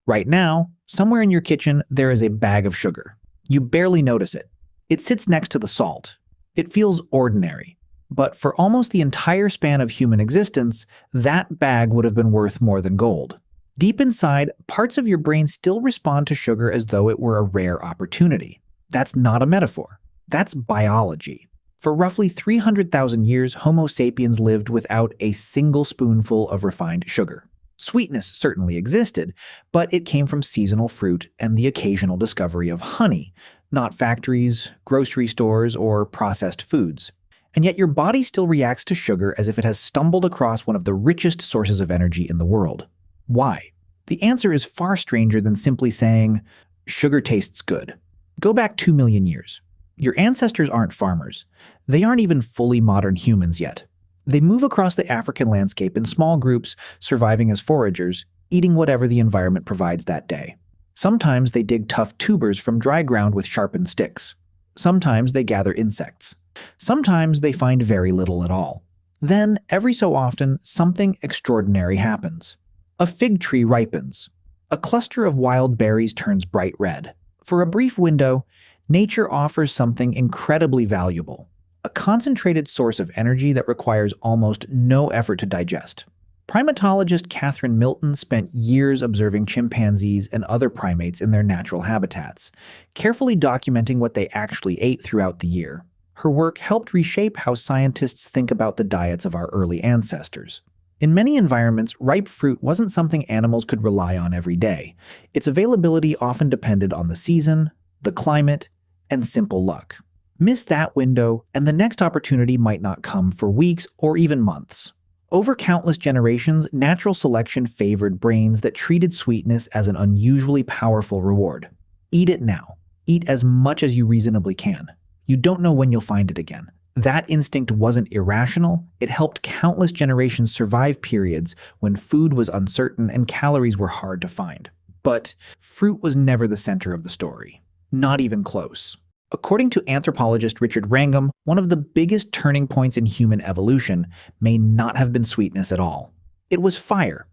Right now, somewhere in your kitchen, there is a bag of sugar. You barely notice it. It sits next to the salt. It feels ordinary. But for almost the entire span of human existence, that bag would have been worth more than gold. Deep inside, parts of your brain still respond to sugar as though it were a rare opportunity. That's not a metaphor. That's biology. For roughly 300,000 years, Homo sapiens lived without a single spoonful of refined sugar. Sweetness certainly existed, but it came from seasonal fruit and the occasional discovery of honey, not factories, grocery stores, or processed foods. And yet your body still reacts to sugar as if it has stumbled across one of the richest sources of energy in the world. Why? The answer is far stranger than simply saying, sugar tastes good. Go back 2 million years. Your ancestors aren't farmers. They aren't even fully modern humans yet. They move across the African landscape in small groups, surviving as foragers, eating whatever the environment provides that day. Sometimes they dig tough tubers from dry ground with sharpened sticks. Sometimes they gather insects. Sometimes they find very little at all. Then, every so often, something extraordinary happens. A fig tree ripens. A cluster of wild berries turns bright red. For a brief window, nature offers something incredibly valuable, a concentrated source of energy that requires almost no effort to digest. Primatologist Katharine Milton spent years observing chimpanzees and other primates in their natural habitats, carefully documenting what they actually ate throughout the year. Her work helped reshape how scientists think about the diets of our early ancestors. In many environments, ripe fruit wasn't something animals could rely on every day. Its availability often depended on the season, the climate, and simple luck. Miss that window, and the next opportunity might not come for weeks or even months. Over countless generations, natural selection favored brains that treated sweetness as an unusually powerful reward. Eat it now. Eat as much as you reasonably can. You don't know when you'll find it again. That instinct wasn't irrational. It helped countless generations survive periods when food was uncertain and calories were hard to find. But fruit was never the center of the story. Not even close. According to anthropologist Richard Wrangham, one of the biggest turning points in human evolution may not have been sweetness at all. It was fire.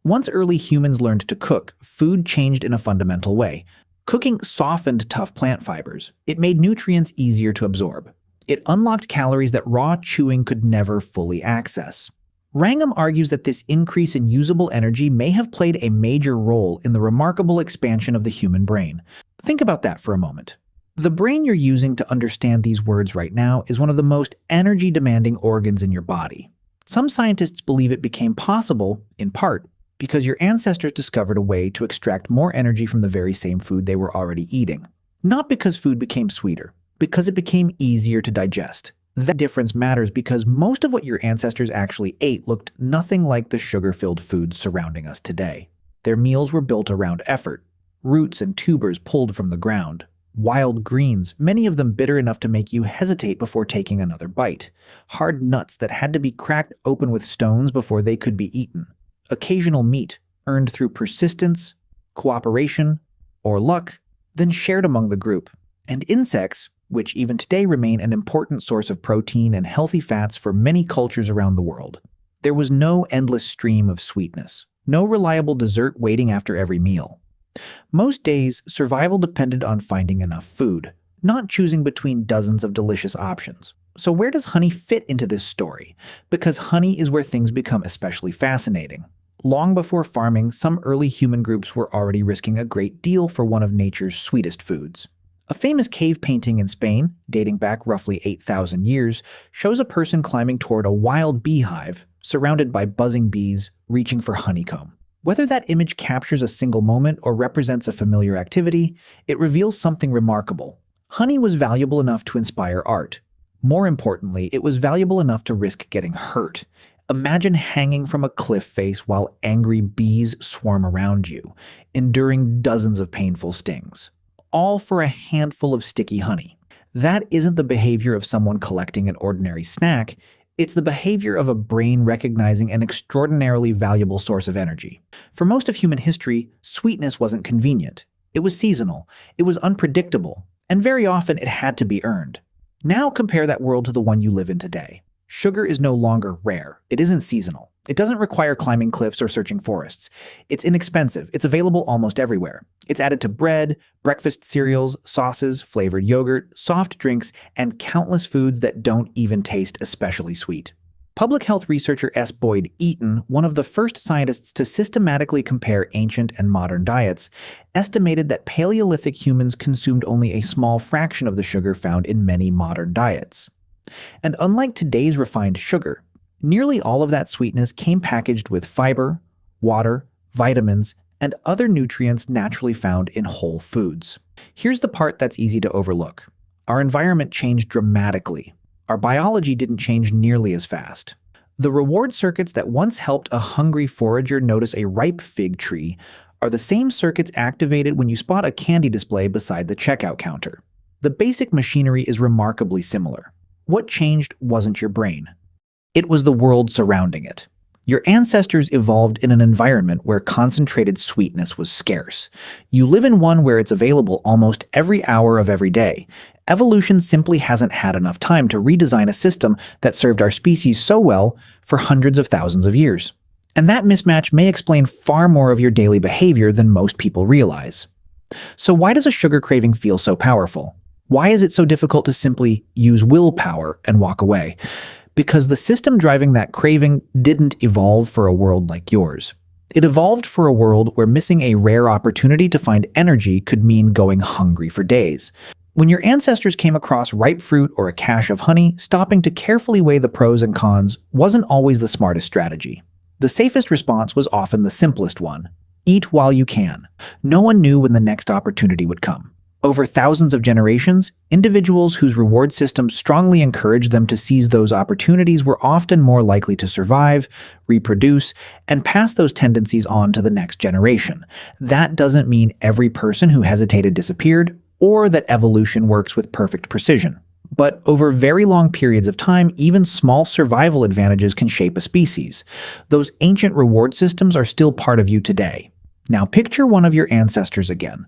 Once early humans learned to cook, food changed in a fundamental way. Cooking softened tough plant fibers. It made nutrients easier to absorb. It unlocked calories that raw chewing could never fully access. Wrangham argues that this increase in usable energy may have played a major role in the remarkable expansion of the human brain. Think about that for a moment. The brain you're using to understand these words right now is one of the most energy-demanding organs in your body. Some scientists believe it became possible, in part, because your ancestors discovered a way to extract more energy from the very same food they were already eating. Not because food became sweeter, because it became easier to digest. That difference matters because most of what your ancestors actually ate looked nothing like the sugar-filled foods surrounding us today. Their meals were built around effort, roots and tubers pulled from the ground, wild greens, many of them bitter enough to make you hesitate before taking another bite, hard nuts that had to be cracked open with stones before they could be eaten, occasional meat earned through persistence, cooperation, or luck, then shared among the group, and insects, which even today remain an important source of protein and healthy fats for many cultures around the world. There was no endless stream of sweetness, no reliable dessert waiting after every meal. Most days, survival depended on finding enough food, not choosing between dozens of delicious options. So where does honey fit into this story? Because honey is where things become especially fascinating. Long before farming, some early human groups were already risking a great deal for one of nature's sweetest foods. A famous cave painting in Spain, dating back roughly 8,000 years, shows a person climbing toward a wild beehive, surrounded by buzzing bees, reaching for honeycomb. Whether that image captures a single moment or represents a familiar activity, it reveals something remarkable. Honey was valuable enough to inspire art. More importantly, it was valuable enough to risk getting hurt. Imagine hanging from a cliff face while angry bees swarm around you, enduring dozens of painful stings, all for a handful of sticky honey. That isn't the behavior of someone collecting an ordinary snack. It's the behavior of a brain recognizing an extraordinarily valuable source of energy. For most of human history, sweetness wasn't convenient. It was seasonal, it was unpredictable, and very often it had to be earned. Now compare that world to the one you live in today. Sugar is no longer rare. It isn't seasonal. It doesn't require climbing cliffs or searching forests. It's inexpensive. It's available almost everywhere. It's added to bread, breakfast cereals, sauces, flavored yogurt, soft drinks, and countless foods that don't even taste especially sweet. Public health researcher S. Boyd Eaton, one of the first scientists to systematically compare ancient and modern diets, estimated that Paleolithic humans consumed only a small fraction of the sugar found in many modern diets. And unlike today's refined sugar, nearly all of that sweetness came packaged with fiber, water, vitamins, and other nutrients naturally found in whole foods. Here's the part that's easy to overlook. Our environment changed dramatically. Our biology didn't change nearly as fast. The reward circuits that once helped a hungry forager notice a ripe fig tree are the same circuits activated when you spot a candy display beside the checkout counter. The basic machinery is remarkably similar. What changed wasn't your brain. It was the world surrounding it. Your ancestors evolved in an environment where concentrated sweetness was scarce. You live in one where it's available almost every hour of every day. Evolution simply hasn't had enough time to redesign a system that served our species so well for hundreds of thousands of years. And that mismatch may explain far more of your daily behavior than most people realize. So why does a sugar craving feel so powerful? Why is it so difficult to simply use willpower and walk away? Because the system driving that craving didn't evolve for a world like yours. It evolved for a world where missing a rare opportunity to find energy could mean going hungry for days. When your ancestors came across ripe fruit or a cache of honey, stopping to carefully weigh the pros and cons wasn't always the smartest strategy. The safest response was often the simplest one. Eat while you can. No one knew when the next opportunity would come. Over thousands of generations, individuals whose reward systems strongly encouraged them to seize those opportunities were often more likely to survive, reproduce, and pass those tendencies on to the next generation. That doesn't mean every person who hesitated disappeared, or that evolution works with perfect precision. But over very long periods of time, even small survival advantages can shape a species. Those ancient reward systems are still part of you today. Now picture one of your ancestors again.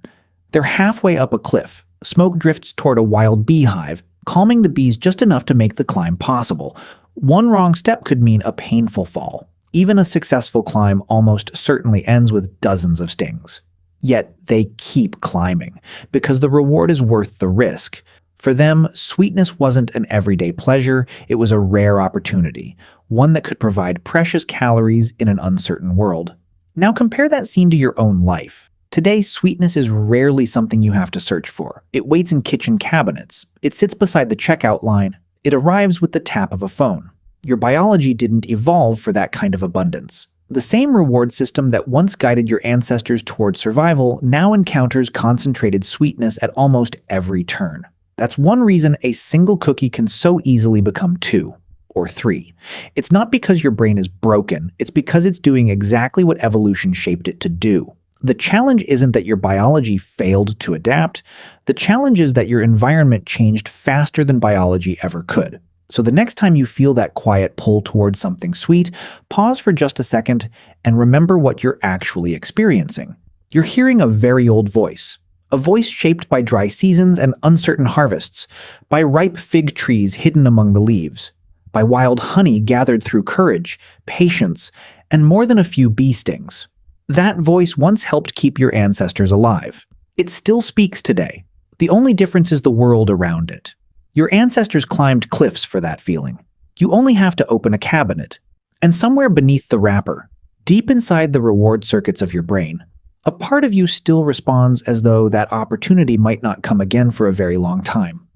They're halfway up a cliff. Smoke drifts toward a wild beehive, calming the bees just enough to make the climb possible. One wrong step could mean a painful fall. Even a successful climb almost certainly ends with dozens of stings. Yet they keep climbing, because the reward is worth the risk. For them, sweetness wasn't an everyday pleasure, it was a rare opportunity, one that could provide precious calories in an uncertain world. Now compare that scene to your own life. Today, sweetness is rarely something you have to search for. It waits in kitchen cabinets. It sits beside the checkout line. It arrives with the tap of a phone. Your biology didn't evolve for that kind of abundance. The same reward system that once guided your ancestors toward survival now encounters concentrated sweetness at almost every turn. That's one reason a single cookie can so easily become 2 or 3. It's not because your brain is broken. It's because it's doing exactly what evolution shaped it to do. The challenge isn't that your biology failed to adapt. The challenge is that your environment changed faster than biology ever could. So the next time you feel that quiet pull towards something sweet, pause for just a second and remember what you're actually experiencing. You're hearing a very old voice. A voice shaped by dry seasons and uncertain harvests, by ripe fig trees hidden among the leaves, by wild honey gathered through courage, patience, and more than a few bee stings. That voice once helped keep your ancestors alive. It still speaks today. The only difference is the world around it. Your ancestors climbed cliffs for that feeling. You only have to open a cabinet. And somewhere beneath the wrapper, deep inside the reward circuits of your brain, a part of you still responds as though that opportunity might not come again for a very long time.